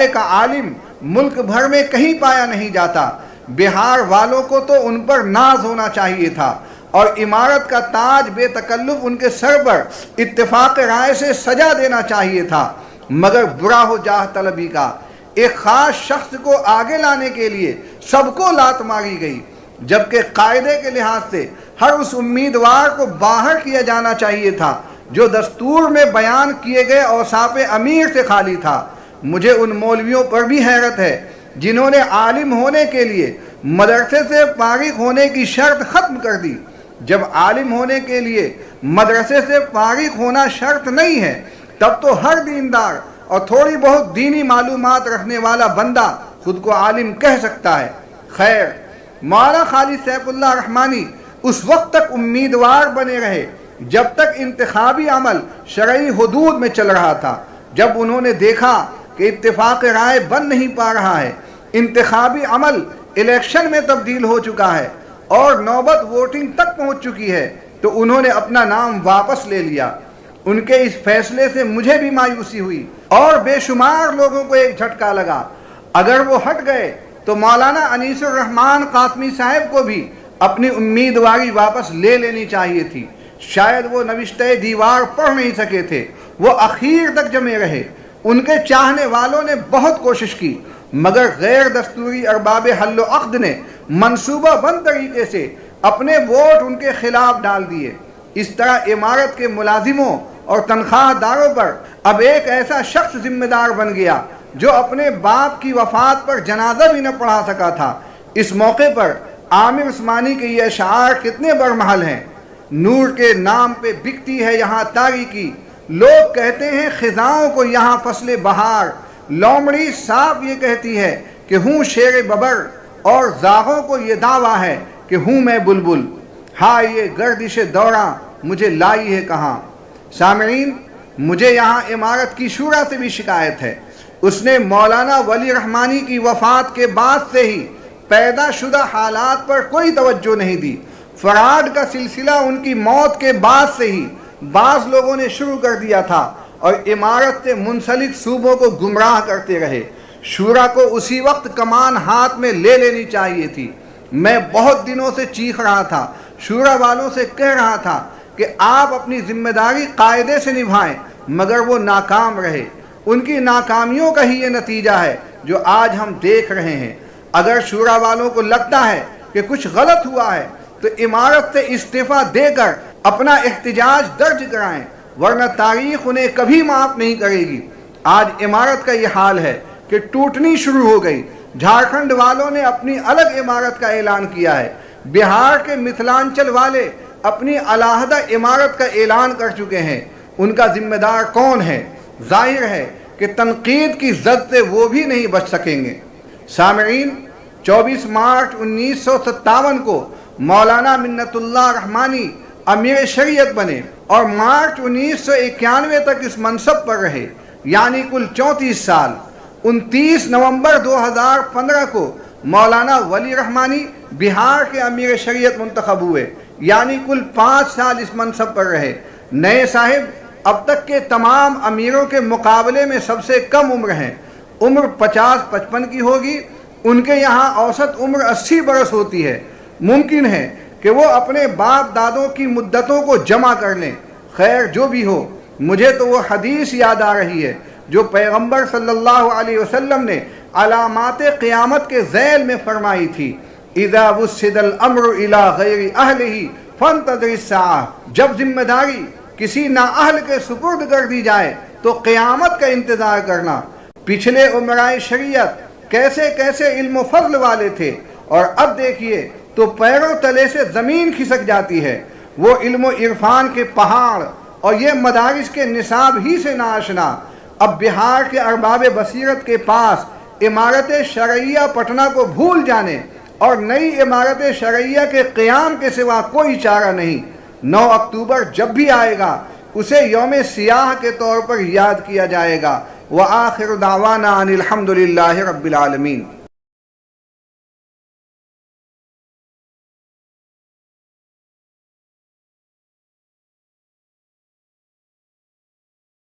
کا عالم ملک بھر میں کہیں پایا نہیں جاتا۔ بہار والوں کو تو ان پر ناز ہونا چاہیے تھا اور عمارت کا تاج بے تکلف ان کے سر پر اتفاق رائے سے سجا دینا چاہیے تھا، مگر برا ہو جاہ طلبی کا۔ ایک خاص شخص کو آگے لانے کے لیے سب کو لات ماری گئی، جبکہ قاعدے کے لحاظ سے ہر اس امیدوار کو باہر کیا جانا چاہیے تھا جو دستور میں بیان کیے گئے اوصاف امیر سے خالی تھا۔ مجھے ان مولویوں پر بھی حیرت ہے جنہوں نے عالم ہونے کے لیے مدرسے سے فارغ ہونے کی شرط ختم کر دی۔ جب عالم ہونے کے لیے مدرسے سے فارغ ہونا شرط نہیں ہے، تب تو ہر دیندار اور تھوڑی بہت دینی معلومات رکھنے والا بندہ خود کو عالم کہہ سکتا ہے۔ خیر، مولانا خالد سیف اللہ رحمانی اس وقت تک امیدوار بنے رہے جب تک انتخابی عمل شرعی حدود میں چل رہا تھا۔ جب انہوں نے دیکھا کہ اتفاق رائے بن نہیں پا رہا ہے، انتخابی عمل الیکشن میں تبدیل ہو چکا ہے اور نوبت ووٹنگ تک پہنچ چکی ہے، تو انہوں نے اپنا نام واپس لے لیا۔ ان کے اس فیصلے سے مجھے بھی مایوسی ہوئی اور بے شمار لوگوں کو ایک جھٹکا لگا۔ اگر وہ ہٹ گئے تو مولانا انیس الرحمن قاسمی صاحب کو بھی اپنی امیدواری واپس لے لینی چاہیے تھی۔ شاید وہ نوشتہ دیوار پڑھ نہیں سکے تھے، وہ اخیر تک جمے رہے۔ ان کے چاہنے والوں نے بہت کوشش کی، مگر غیر دستوری ارباب حل و عقد نے منصوبہ بند طریقے سے اپنے ووٹ ان کے خلاف ڈال دیے۔ اس طرح عمارت کے ملازموں اور تنخواہ داروں پر اب ایک ایسا شخص ذمہ دار بن گیا جو اپنے باپ کی وفات پر جنازہ بھی نہ پڑھا سکا تھا۔ اس موقع پر عامر عثمانی کے یہ اشعار کتنے برمحل ہیں۔ نور کے نام پہ بکتی ہے یہاں تاریکی، لوگ کہتے ہیں خزاؤں کو یہاں فصل بہار۔ لومڑی صاف یہ کہتی ہے کہ ہوں شیر ببر، اور زاغوں کو یہ دعویٰ ہے کہ ہوں میں بلبل۔ ہاں یہ گردش دوراں مجھے لائی ہے کہاں۔ سامعین، مجھے یہاں عمارت کی شورا سے بھی شکایت ہے۔ اس نے مولانا ولی رحمانی کی وفات کے بعد سے ہی پیدا شدہ حالات پر کوئی توجہ نہیں دی۔ فراڈ کا سلسلہ ان کی موت کے بعد سے ہی بعض لوگوں نے شروع کر دیا تھا اور عمارت سے منسلک صوبوں کو گمراہ کرتے رہے۔ شورا کو اسی وقت کمان ہاتھ میں لے لینی چاہیے تھی۔ میں بہت دنوں سے چیخ رہا تھا، شورا والوں سے کہہ رہا تھا کہ آپ اپنی ذمہ داری قاعدے سے نبھائیں، مگر وہ ناکام رہے۔ ان کی ناکامیوں کا ہی یہ نتیجہ ہے جو آج ہم دیکھ رہے ہیں۔ اگر شورا والوں کو لگتا ہے کہ کچھ غلط ہوا ہے تو عمارت سے استعفیٰ دے کر اپنا احتجاج درج کرائیں، ورنہ تاریخ انہیں کبھی معاف نہیں کرے گی۔ آج عمارت کا یہ حال ہے کہ ٹوٹنی شروع ہو گئی۔ جھارکھنڈ والوں نے اپنی الگ عمارت کا اعلان کیا ہے، بہار کے متھلانچل والے اپنی علیحدہ عمارت کا اعلان کر چکے ہیں۔ ان کا ذمہ دار کون ہے؟ ظاہر ہے کہ تنقید کی زد سے وہ بھی نہیں بچ سکیں گے۔ سامعین، 24 مارچ 1957 کو مولانا منت اللہ رحمانی امیر شریعت بنے اور مارچ 1991 تک اس منصب پر رہے، یعنی کل 34 سال۔ 29 نومبر 2015 کو مولانا ولی رحمانی بہار کے امیر شریعت منتخب ہوئے، یعنی کل 5 سال اس منصب پر رہے۔ نئے صاحب اب تک کے تمام امیروں کے مقابلے میں سب سے کم عمر ہیں، عمر 50-55 کی ہوگی۔ ان کے یہاں اوسط عمر 80 برس ہوتی ہے۔ ممکن ہے کہ وہ اپنے باپ دادوں کی مدتوں کو جمع کر لیں۔ خیر جو بھی ہو، مجھے تو وہ حدیث یاد آ رہی ہے جو پیغمبر صلی اللہ علیہ وسلم نے علامات قیامت کے ذیل میں فرمائی تھی، اذا وسد الامر الى غیر اہلہ فانتظر الساعہ۔ جب ذمہ داری کسی نااہل کے سپرد کر دی جائے تو قیامت کا انتظار کرنا۔ پچھلے امرائے شریعت کیسے کیسے علم و فضل والے تھے، اور اب دیکھیے تو پیروں تلے سے زمین کھسک جاتی ہے۔ وہ علم و عرفان کے پہاڑ اور یہ مدارس کے نصاب ہی سے ناآشنا اب بہار کے ارباب بصیرت کے پاس عمارت شرعیہ پٹنہ کو بھول جانے اور نئی عمارت شرعیہ کے قیام کے سوا کوئی چارہ نہیں۔ 9 اکتوبر جب بھی آئے گا اسے یوم سیاہ کے طور پر یاد کیا جائے گا۔ وآخر دعوانا ان الحمد للہ رب العالمین۔